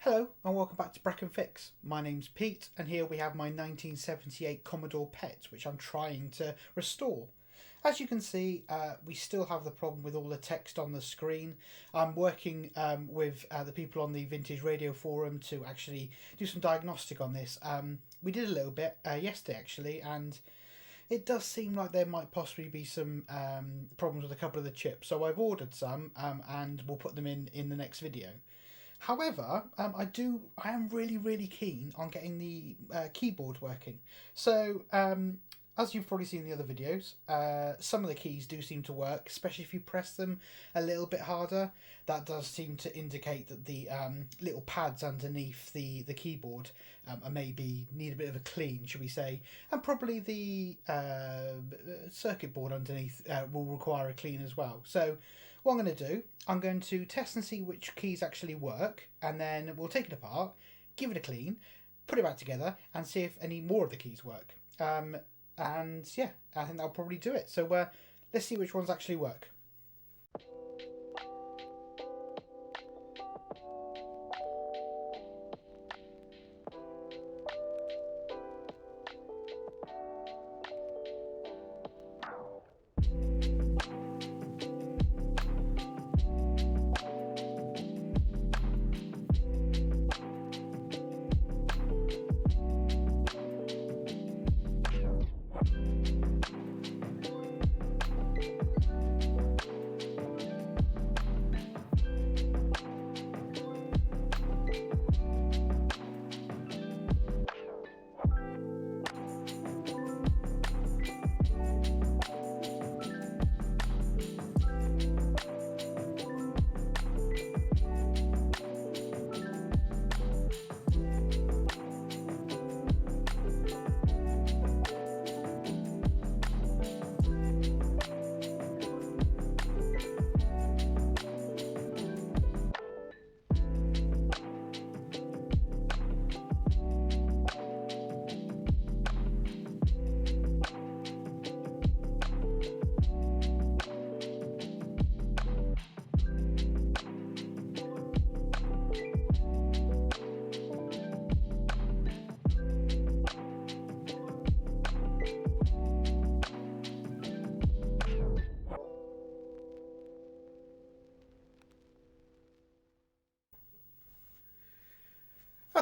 Hello and welcome back to Breck and Fix. My name's Pete and here we have my 1978 Commodore PET which I'm trying to restore. As you can see, we still have the problem with all the text on the screen. I'm working with the people on the Vintage Radio Forum to actually do some diagnostic on this. We did a little bit yesterday actually, and it does seem like there might possibly be some problems with a couple of the chips. So I've ordered some and we'll put them in the next video. However, I am really keen on getting the keyboard working. So as you've probably seen in the other videos, some of the keys do seem to work, especially if you press them a little bit harder. That does seem to indicate that the little pads underneath the keyboard maybe need a bit of a clean, should we say, and probably the circuit board underneath will require a clean as well. So what I'm going to do, I'm going to test and see which keys actually work, and then we'll take it apart, give it a clean, put it back together, and see if any more of the keys work. And yeah, I think that'll probably do it. So let's see which ones actually work.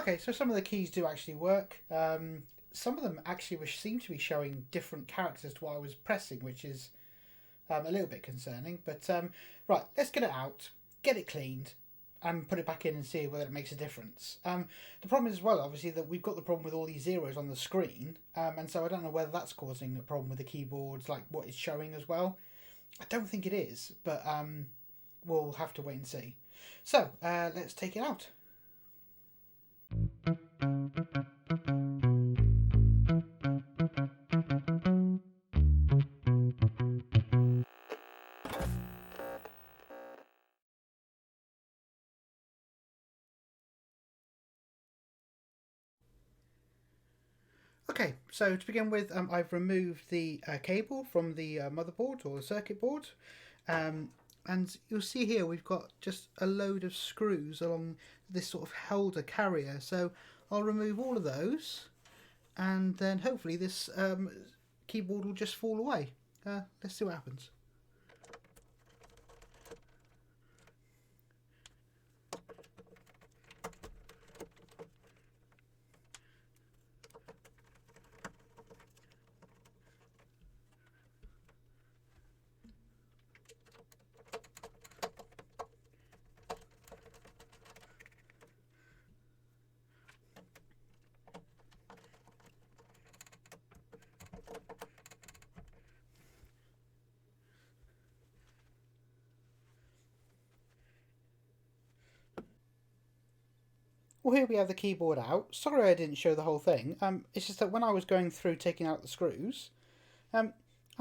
Okay, so some of the keys do actually work. Some of them actually seem to be showing different characters to what I was pressing, which is a little bit concerning. But right, let's get it out, get it cleaned, and put it back in and see whether it makes a difference. The problem is as well, obviously, that we've got the problem with all these zeros on the screen, and so I don't know whether that's causing a problem with the keyboards, like what it's showing as well. I don't think it is, but we'll have to wait and see. So let's take it out. Okay, so to begin with, I've removed the cable from the motherboard or the circuit board, and you'll see here we've got just a load of screws along this sort of holder carrier. So I'll remove all of those, and then hopefully this keyboard will just fall away. Let's see what happens. Well, here we have the keyboard out. Sorry I didn't show the whole thing. It's just that when I was going through taking out the screws, I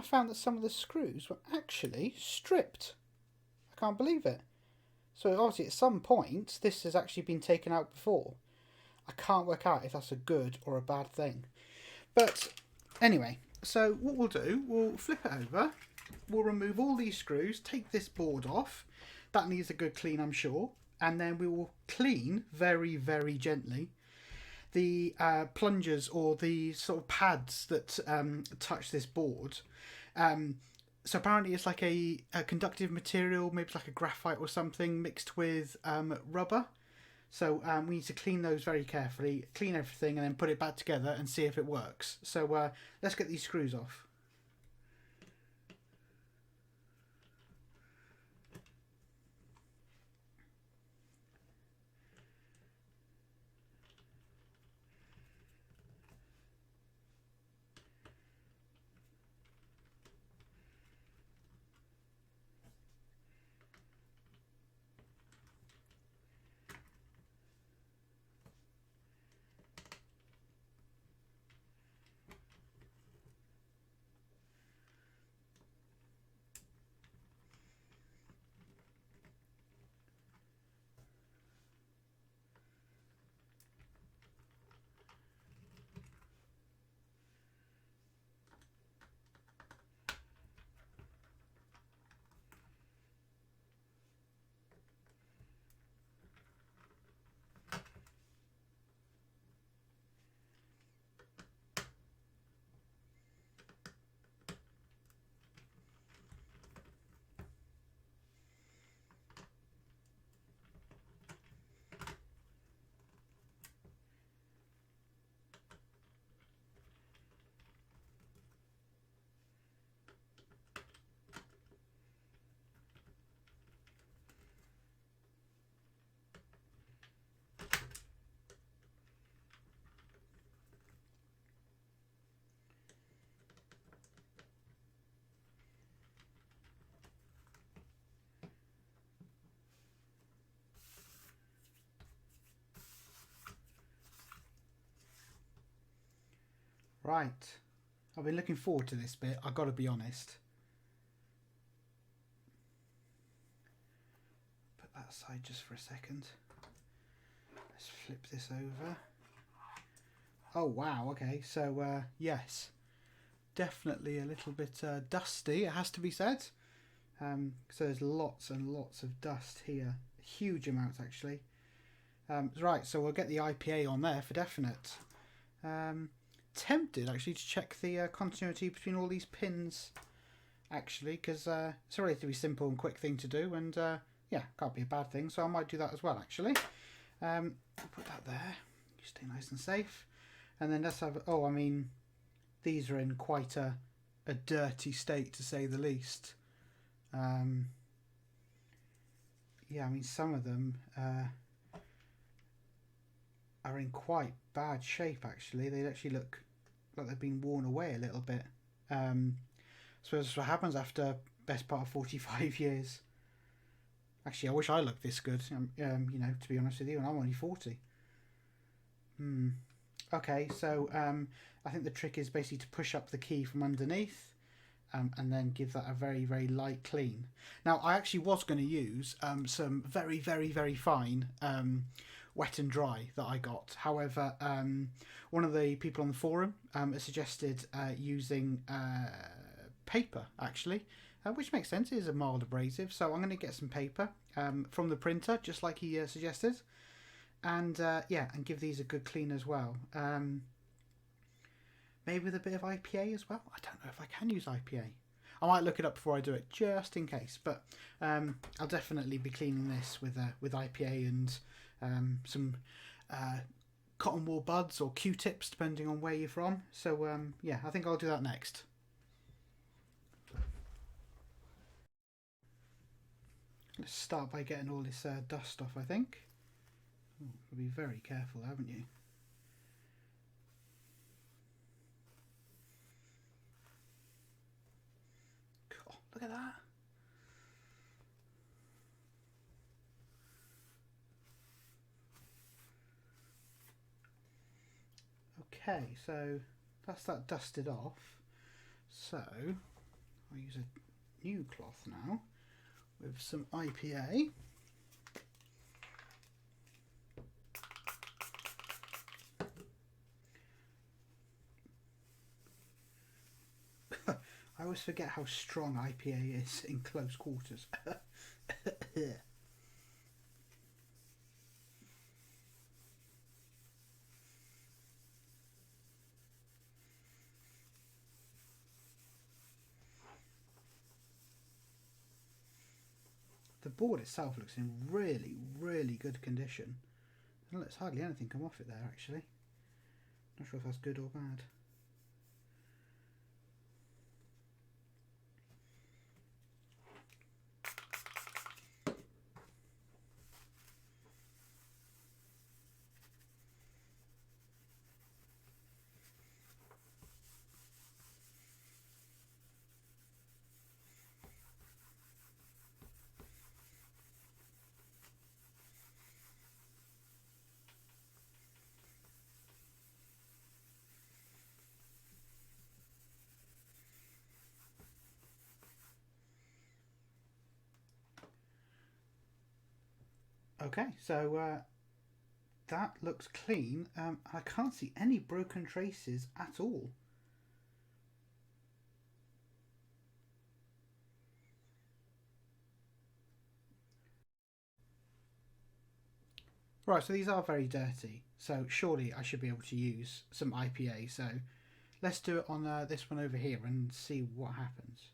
found that some of the screws were actually stripped. I can't believe it. So obviously at some point this has actually been taken out before. I can't work out if that's a good or a bad thing. But anyway, so what we'll do, we'll flip it over. We'll remove all these screws, take this board off. That needs a good clean, I'm sure. and then we will clean very, very gently the plungers or the sort of pads that touch this board. So apparently it's like a conductive material, maybe it's like a graphite or something mixed with rubber. So we need to clean those very carefully, clean everything, and then put it back together and see if it works. So let's get these screws off. Right, I've been looking forward to this bit, I've got to be honest. Put that aside just for a second. Let's flip this over. Oh wow, okay, so yes, definitely a little bit dusty, it has to be said. So there's lots and lots of dust here, huge amounts actually. Right, so we'll get the IPA on there for definite. Tempted actually to check the continuity between all these pins actually, because it's a relatively simple and quick thing to do, and yeah, can't be a bad thing, so I might do that as well actually. I'll put that there, you stay nice and safe, and then let's have, oh I mean these are in quite a dirty state to say the least. Yeah, I mean some of them are in quite bad shape actually. They actually look like they've been worn away a little bit. So that's what happens after best part of 45 years. Actually, I wish I looked this good, you know, to be honest with you, and I'm only 40. Okay, so I think the trick is basically to push up the key from underneath and then give that a very, very light clean. Now, I actually was going to use some very, very, very fine wet and dry that I got. However, one of the people on the forum has suggested using paper actually, which makes sense. It is a mild abrasive, so I'm going to get some paper from the printer, just like he suggested, and yeah, and give these a good clean as well. Maybe with a bit of IPA as well. I don't know if I can use IPA. I might look it up before I do it, just in case. But I'll definitely be cleaning this with IPA and some cotton wool buds or Q-tips, depending on where you're from. So yeah, I think I'll do that next. Let's start by getting all this dust off, I think. Ooh, you'll be very careful, haven't you? God, look at that. Okay, so that's that dusted off. So I'll use a new cloth now with some IPA. I always forget how strong IPA is in close quarters. board itself looks in really, really good condition. And there's hardly anything come off it there, actually. Not sure if that's good or bad. Okay, so that looks clean. I can't see any broken traces at all. Right, so these are very dirty. So surely I should be able to use some IPA. So let's do it on this one over here and see what happens.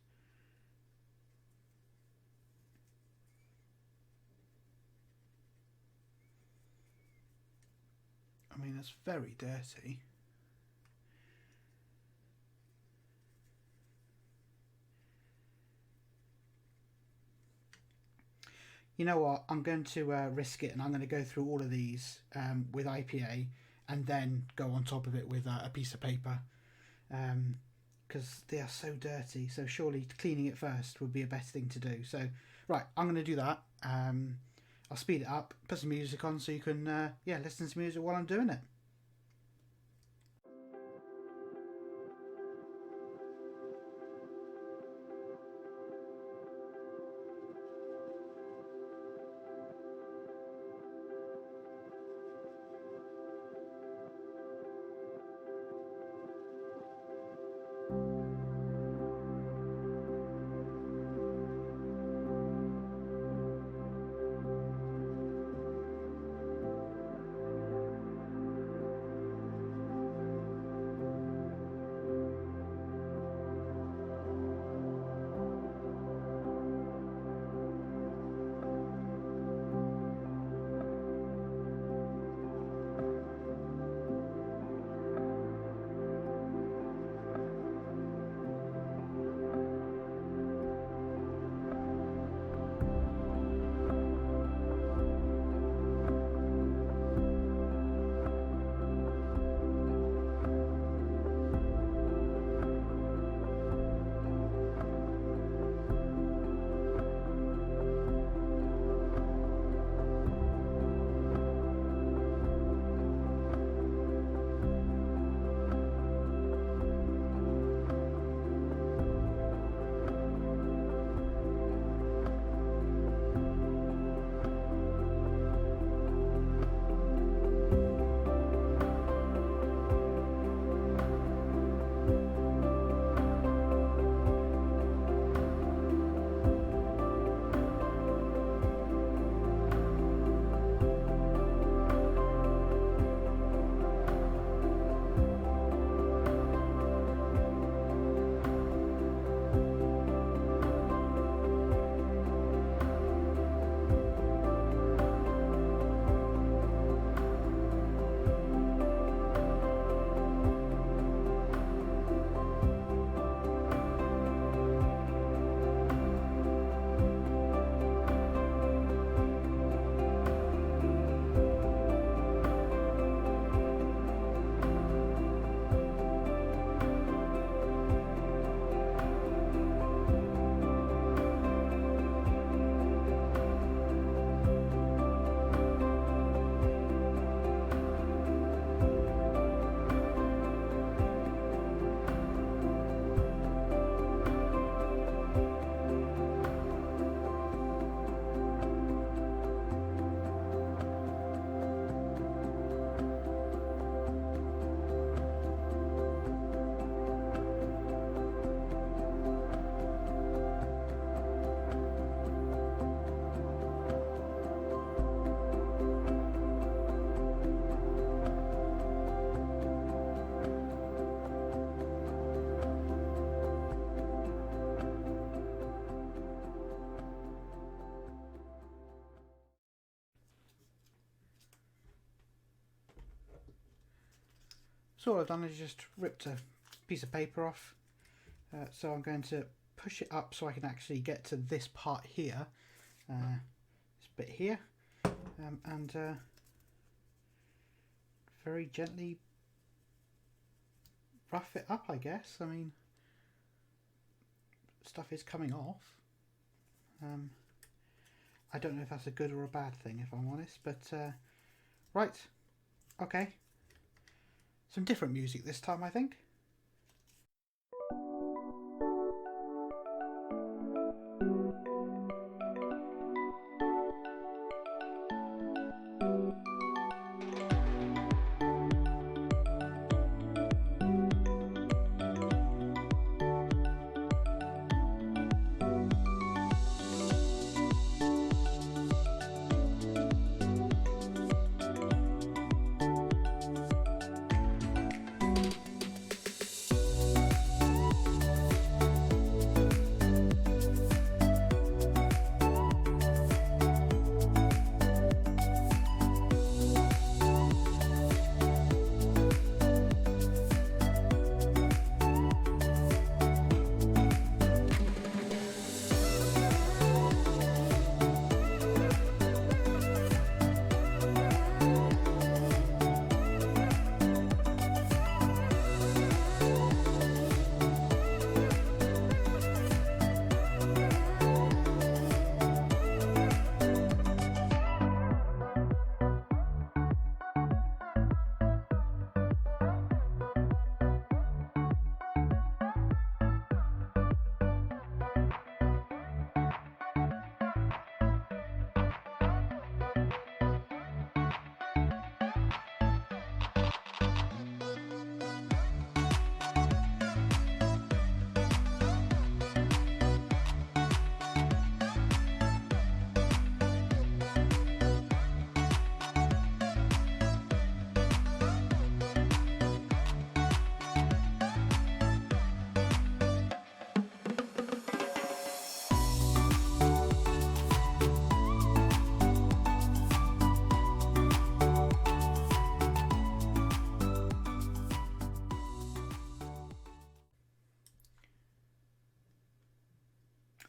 I mean, that's very dirty. You know what? I'm going to risk it, and I'm going to go through all of these with IPA, and then go on top of it with a piece of paper, because they are so dirty. So surely cleaning it first would be a better thing to do. So right, I'm going to do that. I'll speed it up, put some music on, so you can listen to music while I'm doing it. So all I've done is just ripped a piece of paper off. So I'm going to push it up so I can actually get to this part here, this bit here, and very gently rough it up, I guess. I mean, stuff is coming off. I don't know if that's a good or a bad thing, if I'm honest, but right, okay. Some different music this time, I think.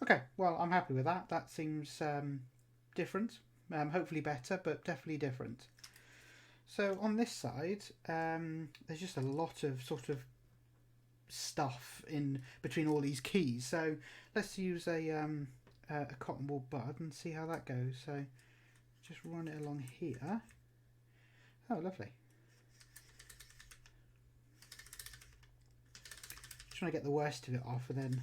Okay, well, I'm happy with that. That seems different. Hopefully better, but definitely different. So on this side, there's just a lot of sort of stuff in between all these keys. So let's use a cotton wool bud and see how that goes. So just run it along here. Oh, lovely. Just trying to get the worst of it off and then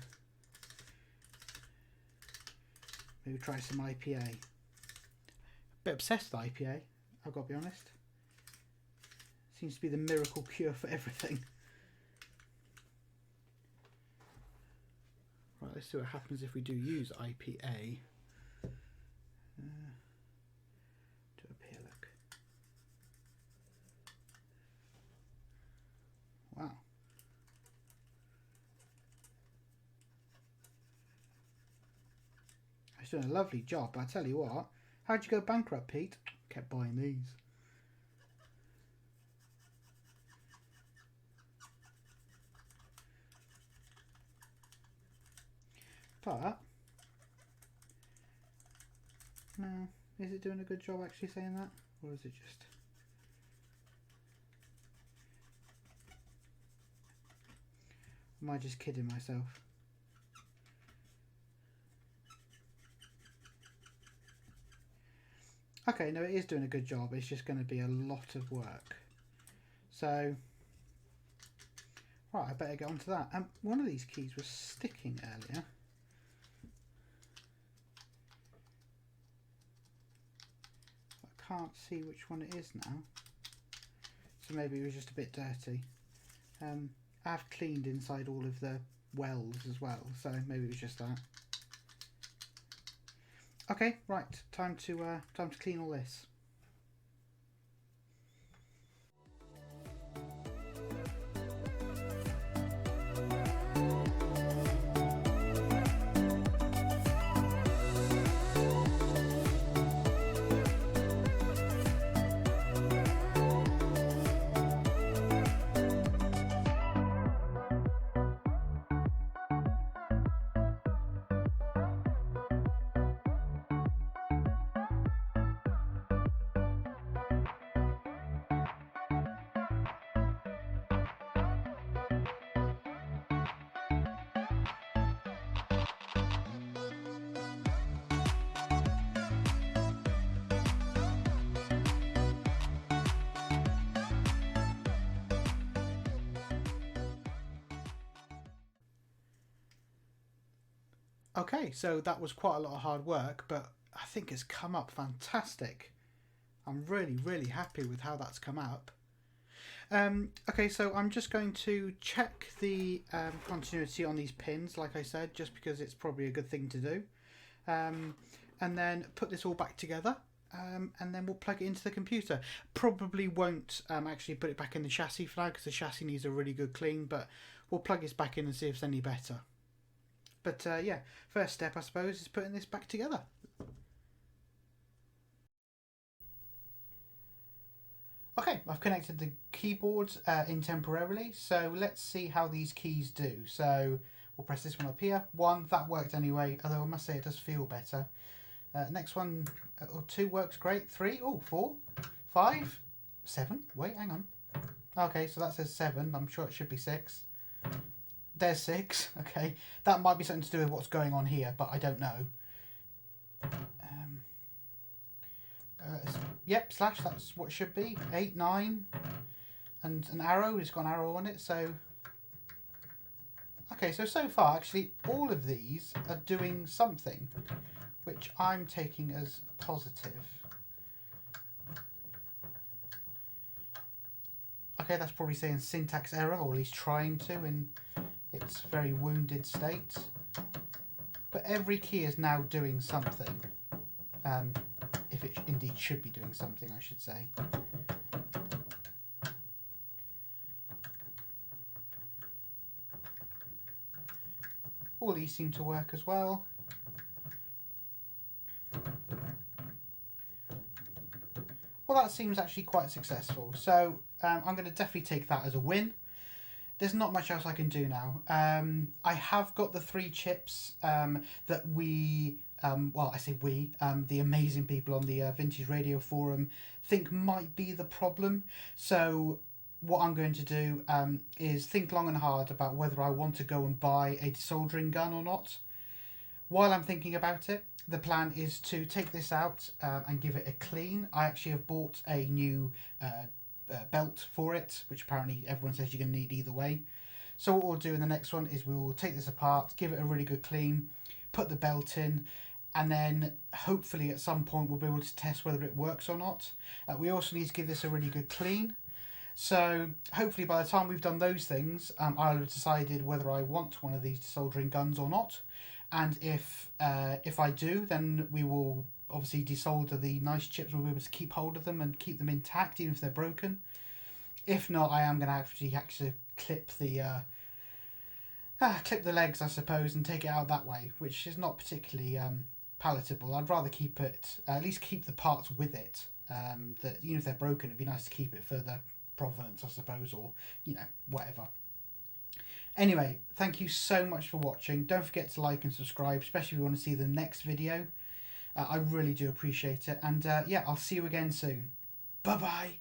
maybe try some IPA. A bit obsessed with IPA, I've got to be honest. Seems to be the miracle cure for everything. Right, let's see what happens if we do use IPA. Do up here, look. Wow. It's doing a lovely job, but I tell you what, how'd you go bankrupt, Pete? Kept buying these. But no, is it doing a good job actually saying that, or is it just? Am I just kidding myself? Okay, no, it is doing a good job. It's just going to be a lot of work. So, right, I better get onto that. One of these keys was sticking earlier. I can't see which one it is now. So maybe it was just a bit dirty. I've cleaned inside all of the wells as well, so maybe it was just that. Okay, right, time to clean all this. Okay, so that was quite a lot of hard work, but I think it's come up fantastic. I'm really happy with how that's come up. Okay, so I'm just going to check the continuity on these pins, like I said, just because it's probably a good thing to do. And then put this all back together, and then we'll plug it into the computer. Probably won't actually put it back in the chassis for now, because the chassis needs a really good clean, but we'll plug this back in and see if it's any better. But yeah, first step I suppose is putting this back together. Okay, I've connected the keyboard in temporarily, so let's see how these keys do. So we'll press this one up here. 1, that worked anyway, although I must say it does feel better. Next one, or 2 works great. 3, oh, 4, 5, 7. Wait, hang on. Okay, so that says 7. I'm sure it should be 6. There's 6. Okay, that might be something to do with what's going on here, but I don't know. Yep, slash, that's what it should be. 8, 9, and an arrow. It's got an arrow on it, so... Okay, so far, actually, all of these are doing something, which I'm taking as positive. Okay, that's probably saying syntax error, or at least trying to in its very wounded state. But every key is now doing something. If it indeed should be doing something, I should say. All these seem to work as well. Well, that seems actually quite successful. So I'm going to definitely take that as a win. There's not much else I can do now. I have got the 3 chips that we... well, I say we, the amazing people on the Vintage Radio Forum think might be the problem. So what I'm going to do is think long and hard about whether I want to go and buy a desoldering gun or not. While I'm thinking about it, the plan is to take this out and give it a clean. I actually have bought a new belt for it, which apparently everyone says you're going to need either way. So what we'll do in the next one is we'll take this apart, give it a really good clean, put the belt in, and then hopefully at some point we'll be able to test whether it works or not. We also need to give this a really good clean. So hopefully by the time we've done those things, I'll have decided whether I want one of these desoldering guns or not. And if I do, then we will obviously desolder the nice chips. We'll be able to keep hold of them and keep them intact, even if they're broken. If not, I am going to actually clip the legs, I suppose, and take it out that way, which is not particularly palatable. I'd rather keep it, at least keep the parts with it. That even if they're broken, it'd be nice to keep it for the provenance, I suppose, or whatever. Anyway, thank you so much for watching. Don't forget to like and subscribe, especially if you want to see the next video. I really do appreciate it. And yeah, I'll see you again soon. Bye-bye.